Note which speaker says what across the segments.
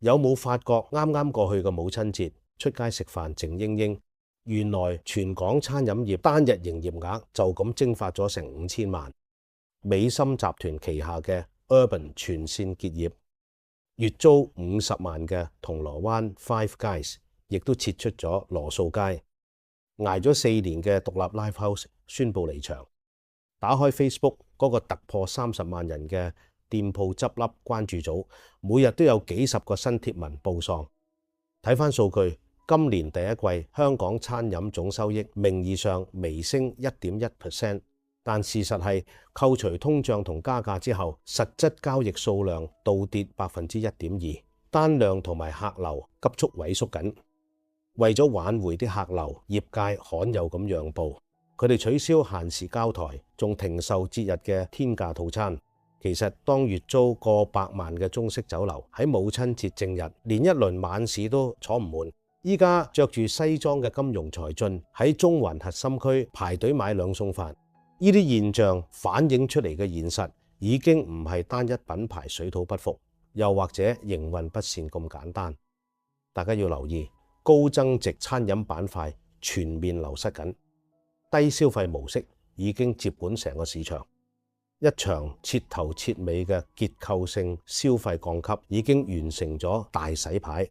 Speaker 1: 有冇發覺啱啱過去嘅母親節出街食飯靜英英，原來全港餐飲業單日營業額就咁蒸發咗成5000萬。美心集團旗下嘅 Urban 全線結業，月租50萬嘅銅鑼灣 Five Guys 亦都撤出咗羅素街，捱咗4年嘅獨立 Live House 宣布離場。打開 Facebook 嗰個突破30萬人嘅店鋪執笠關注組，每日都有幾十個新貼文報喪。睇返數據，今年第一季香港餐飲總收益名義上微升1.1%，但事實係扣除通脹同加價之後，實質交易數量倒跌1.2%，單量同埋客流急速萎縮緊。為咗挽回啲客流，業界罕有咁讓步，佢哋取消限時交台，仲停售節日嘅天價套餐。其實當月租過百萬嘅中式酒樓喺母親節正日，連一輪晚市都坐唔滿。依家着住西裝嘅金融才俊喺中環核心區排隊買2餸飯，呢啲現象反映出嚟嘅現實已經唔係單一品牌水土不服，又或者營運不善咁簡單。大家要留意，高增值餐飲板塊全面流失緊，低消費模式已經接管成個市場。一場徹頭徹尾嘅結構性消費降級已經完成咗大洗牌。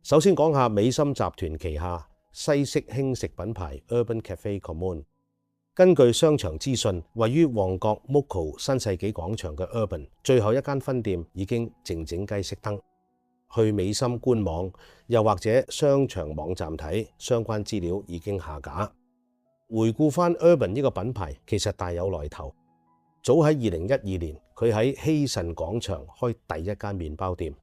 Speaker 1: 首先講下美心集團旗下西式輕食品牌 Urban Cafe Commune。根據商場資訊，位於旺角 Moco 新世紀廣場嘅 Urban 最後一間分店已經靜靜雞熄燈。去美心官網又或者商場網站睇相關資料已經下架。回顧翻 Urban 呢個品牌，其實大有來頭。早喺2012年，佢喺希慎廣場開第一間麵包店。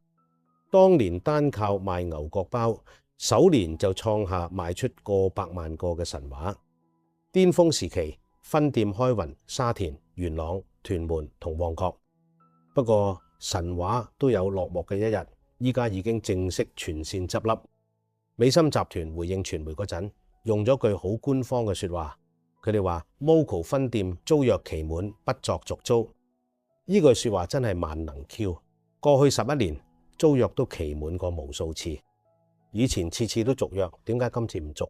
Speaker 1: 當年單靠賣牛角包，首年就創下賣出過百萬個嘅神話。巔峰時期，分店開勻沙田、元朗、屯門同旺角。不過神話都有落幕嘅一日，依家已經正式全線執笠。美心集團回應傳媒嗰陣，用咗句好官方嘅說話。佢哋話 Moco 分店租約期滿，不作續租。呢句說話真係萬能 Q。過去11年租約都期滿過無數次，以前次次都續約，點解今次唔續？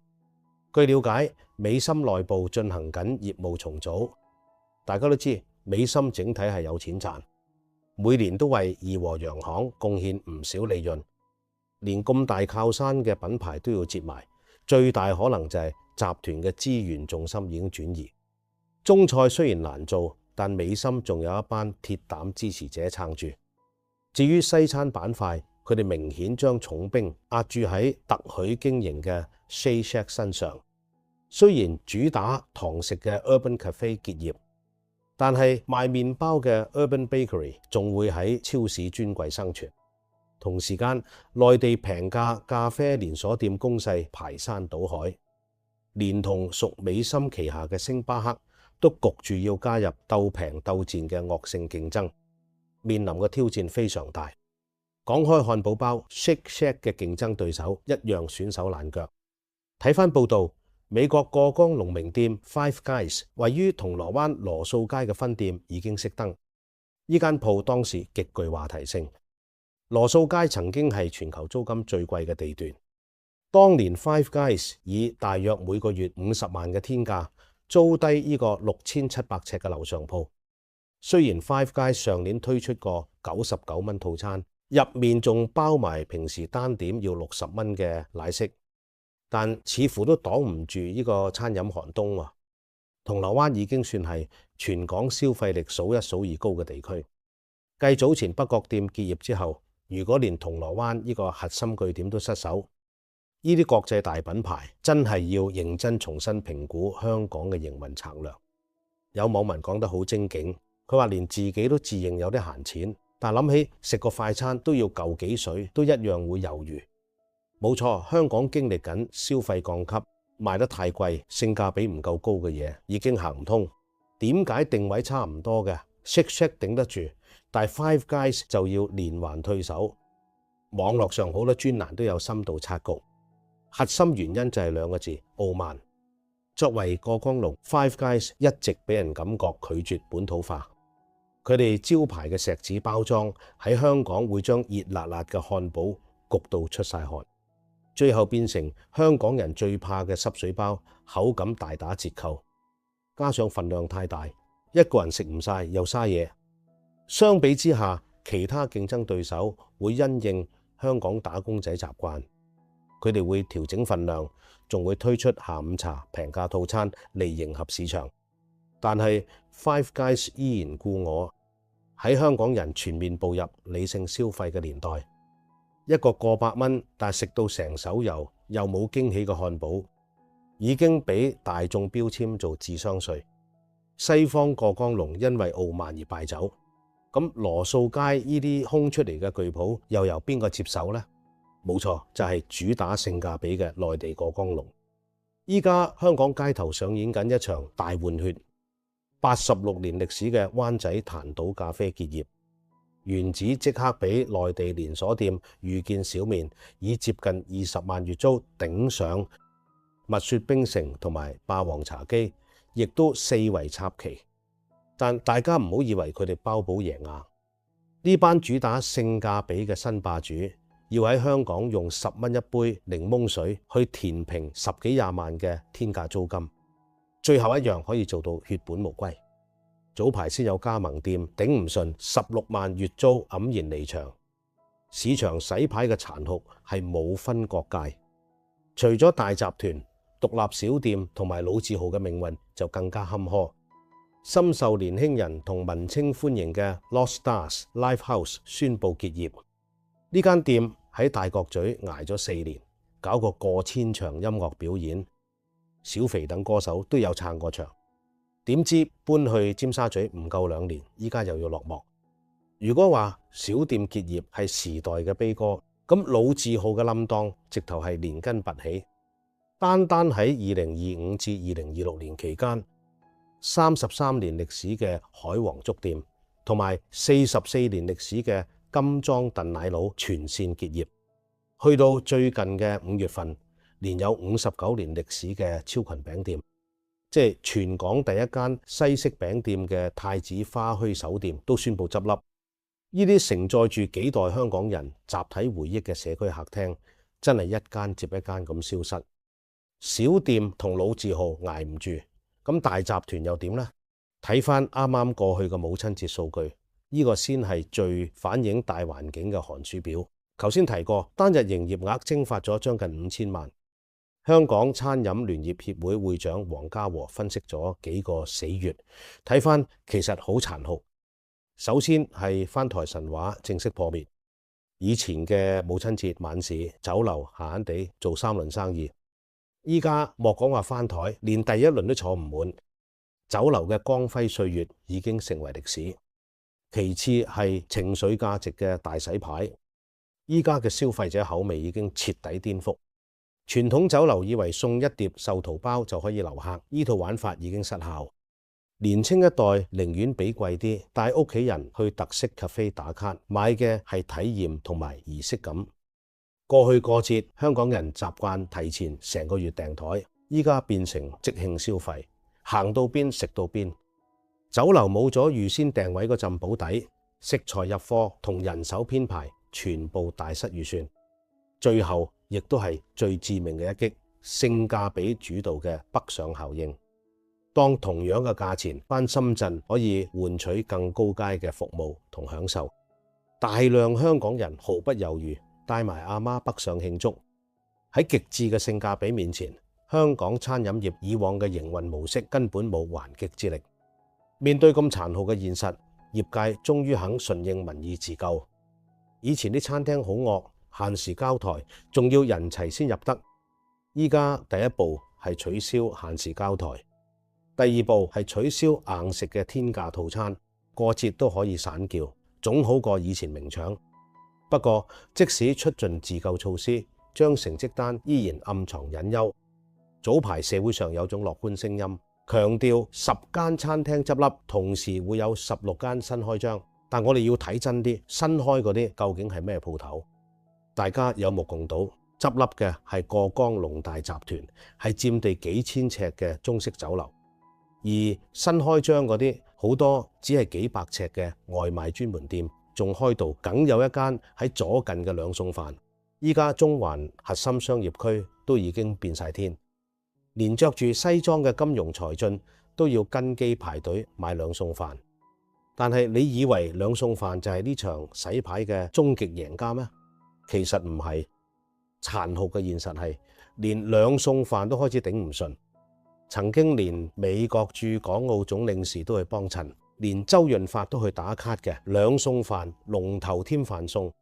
Speaker 1: 據了解，美心內部進行緊業務重組。大家都知美心整體係有錢賺，每年都為怡和洋行貢獻唔少利潤，連咁大靠山嘅品牌都要接埋，最大可能就係集團嘅資源重心已經轉移。中菜雖然難做，但美心仲有一班鐵膽支持者撐住。至於西餐板塊，佢哋明顯將重兵壓住喺特許經營嘅 Shake Shack 身上。雖然主打堂食嘅 Urban Cafe 結業，但係賣麵包嘅 Urban Bakery 仲會喺超市專櫃生存。同時間，內地平價咖啡連鎖店攻勢排山倒海。連同屬美心旗下嘅星巴克都焗住要加入鬥平鬥賤嘅惡性競爭，面臨嘅挑戰非常大。講開漢堡包 Shake Shack 嘅競爭對手一樣損手爛腳。睇返報道，美國過江龍名店 Five Guys 位於銅鑼灣羅素街嘅分店已經熄燈。呢間鋪當時極具話題性。羅素街曾經係全球租金最貴嘅地段。當年 Five Guys 以大約每個月50萬嘅天價租低呢個6700尺嘅樓上鋪。雖然 Five Guys 上年推出過99蚊套餐，入面仲包埋平時單點要60蚊嘅奶昔，但似乎都擋唔住呢個餐飲寒冬喎。銅鑼灣已經算係全港消費力數一數二高嘅地區。繼早前北角店結業之後，如果連銅鑼灣呢個核心據點都失守，呢啲國際大品牌真係要認真重新評估香港嘅營運策略。有網民講得好精警，佢話連自己都自認有啲閒錢，但諗起食個快餐都要嚿幾水，都一樣會猶豫。冇錯，香港經歷緊消費降級，賣得太貴，性價比唔夠高嘅嘢已經行唔通。點解定位差唔多嘅 Shake Shack 頂得住，但係 Five Guys 就要連環退守？網絡上好多專欄都有深度察覺。核心原因就係2個字：傲慢。作為過江龍 ，Five Guys 一直俾人感覺拒絕本土化。佢哋招牌嘅錫紙包裝喺香港會將熱辣辣嘅漢堡焗到出晒汗，最後變成香港人最怕嘅濕水包，口感大打折扣，加上份量太大，一個人食唔晒又嘥嘢。相比之下，其他競爭對手會因應香港打工仔習慣，佢哋會調整份量，仲會推出下午茶平價套餐嚟迎合市場。但係 Five Guys 依然故我，喺香港人全面步入理性消費嘅年代，一個過百蚊但食到成手油又冇驚喜嘅漢堡，已經俾大眾標籤做智商稅。西方過江龍因為傲慢而敗走，咁羅素街呢啲空出嚟嘅巨鋪又由邊個接手呢？冇錯，就係主打性價比嘅內地過江龍。依家香港街頭上演緊一場大換血，86年歷史嘅灣仔壇島咖啡結業，原址即刻俾內地連鎖店遇見小麵以接近20萬月租頂上，蜜雪冰城同埋霸王茶姬亦都四圍插旗。但大家唔好以為佢哋包保贏硬，呢班主打性價比嘅新霸主要喺香港用10蚊一杯檸檬水去填平10幾20萬嘅天價租金，最後一樣可以做到血本無歸。早排先有加盟店頂唔順16萬月租黯然離場，市場洗牌嘅殘酷係冇分國界，除咗大集團，獨立小店同埋老字號嘅命運就更加坎坷。深受年輕人同文青歡迎嘅 Lost Stars Live House 宣布結業。呢間店喺大角咀捱咗4年，搞過千場音樂表演，小肥等歌手都有撐過場。點知搬去尖沙咀唔夠2年，依家又要落幕。如果話小店結業係時代嘅悲歌，咁老字號嘅冧檔直頭係連根拔起。單喺2025至2026年期間，33年歷史嘅海皇粥店同埋44年歷史嘅金裝燉奶佬全線結業。去到最近嘅5月份，連有59年歷史嘅超群餅店，即係全港第一間西式餅店嘅太子花墟手店都宣布執笠。呢啲承載住幾代香港人集體回憶嘅社區客廳，真係一間接一間咁消失。小店同老字號捱唔住，咁大集團又點呢？睇翻啱啱過去嘅母親節數據，呢個先係最反映大環境嘅寒暑表。頭先提過，單日營業額蒸發咗將近5000萬。香港餐飲聯業協會會長黃家和分析咗幾個死穴，睇翻其實好殘酷。首先係翻台神話正式破滅。以前嘅母親節晚市，酒樓閒閒地做3輪生意，依家莫講話翻台，連第一輪都坐唔滿。酒樓嘅光輝歲月已經成為歷史。其次係情緒價值嘅大洗牌，依家嘅消費者口味已經徹底顛覆。傳統酒樓以為送一碟壽桃包就可以留客，呢套玩法已經失效。年青一代寧願俾貴啲，帶屋企人去特色咖啡打卡，買嘅係體驗同埋儀式感。過去過節，香港人習慣提前成個月訂台，依家變成即興消費，行到邊食到邊。酒樓冇咗預先訂位嗰陣保底，食材入貨同人手編排全部大失預算。最後亦都係最致命嘅一擊，性價比主導嘅北上效應。當同樣嘅價錢返深圳可以換取更高階嘅服務同享受，大量香港人毫不猶豫帶埋阿媽北上慶祝。喺極致嘅性價比面前，香港餐飲業以往嘅營運模式根本冇還擊之力。面對咁殘酷嘅現實，業界終於肯順應民意自救。以前啲餐廳好惡，限時交台，仲要人齊先入得。依家第一步係取消限時交台，第二步係取消硬食嘅天價套餐，過節都可以散叫，總好過以前明搶。不過即使出盡自救措施，將成績單依然暗藏隱憂。早排社會上有種樂觀聲音，強調10間餐廳執笠，同時會有16間新開張。但我哋要睇真啲，新開嗰啲究竟係咩鋪頭？大家有目共睹，執笠嘅係過江龍大集團，係佔地幾千尺嘅中式酒樓。而新開張嗰啲好多只係幾百尺嘅外賣專門店，仲開到梗有一間喺左近嘅兩餸飯。依家中環核心商業區都已經變晒天，連着住西裝嘅金融才俊都要跟機排隊買兩餸飯。但係你以為兩餸飯就係呢場洗牌嘅終極贏家咩？其實唔係，殘酷嘅現實係連兩餸飯都開始頂唔順。曾經連美國駐港澳總領事都去幫襯，連周潤發都去打卡嘅兩餸飯龍頭添飯餸，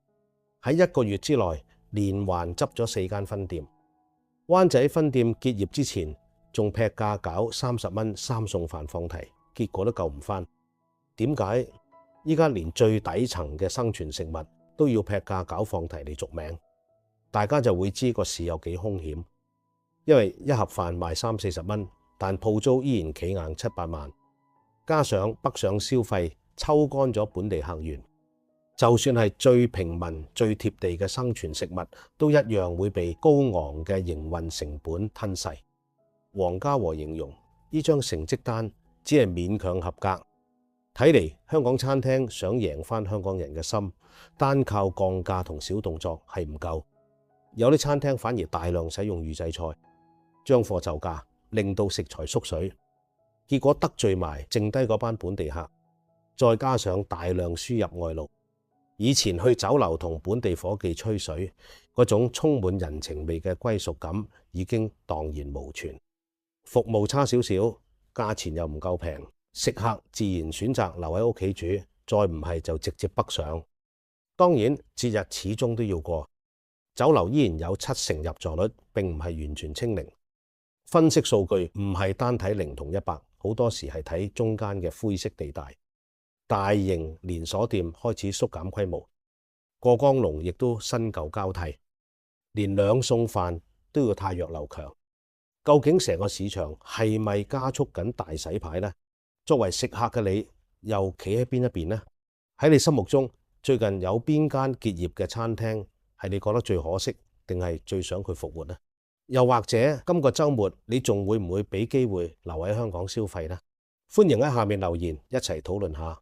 Speaker 1: 喺1個月之內連環執咗4間分店。灣仔分店結業之前仲劈價搞30蚊三餸飯放題，結果都救唔返。點解依家連最底層嘅生存食物都要劈價搞放題嚟續命？大家就會知個市有幾兇險。因為一盒飯賣30-40蚊，但鋪租依然企硬7-8萬，加上北上消費抽乾咗本地客源，就算係最平民最貼地嘅生存食物，都一樣會被高昂嘅營運成本吞噬。黃家和形容呢張成績單只係勉強合格。睇嚟香港餐廳想贏返香港人嘅心，單靠降價同小動作係唔夠。有啲餐廳反而大量使用預製菜，將貨就價，令到食材縮水，結果得罪埋剩低嗰班本地客，再加上大量輸入外勞。以前去酒樓同本地伙計吹水，嗰種充滿人情味嘅歸屬感已經蕩然無存。服務差少少，價錢又唔夠平，食客自然選擇留喺屋企煮，再唔係就直接北上。當然節日始終都要過，酒樓依然有70%入座率，並唔係完全清零。分析數據唔係單睇0同100，好多時係睇中間嘅灰色地帶。大型連鎖店開始縮減規模，過江龍亦都新舊交替，連兩餸飯都要汰弱留強。究竟成個市場係咪加速緊大洗牌呢？作為食客嘅你，又企喺邊一邊呢？喺你心目中，最近有邊間結業嘅餐廳係你覺得最可惜，定係最想佢復活呢？又或者今個週末你仲會唔會俾機會留喺香港消費呢？歡迎喺下面留言，一齊討論下。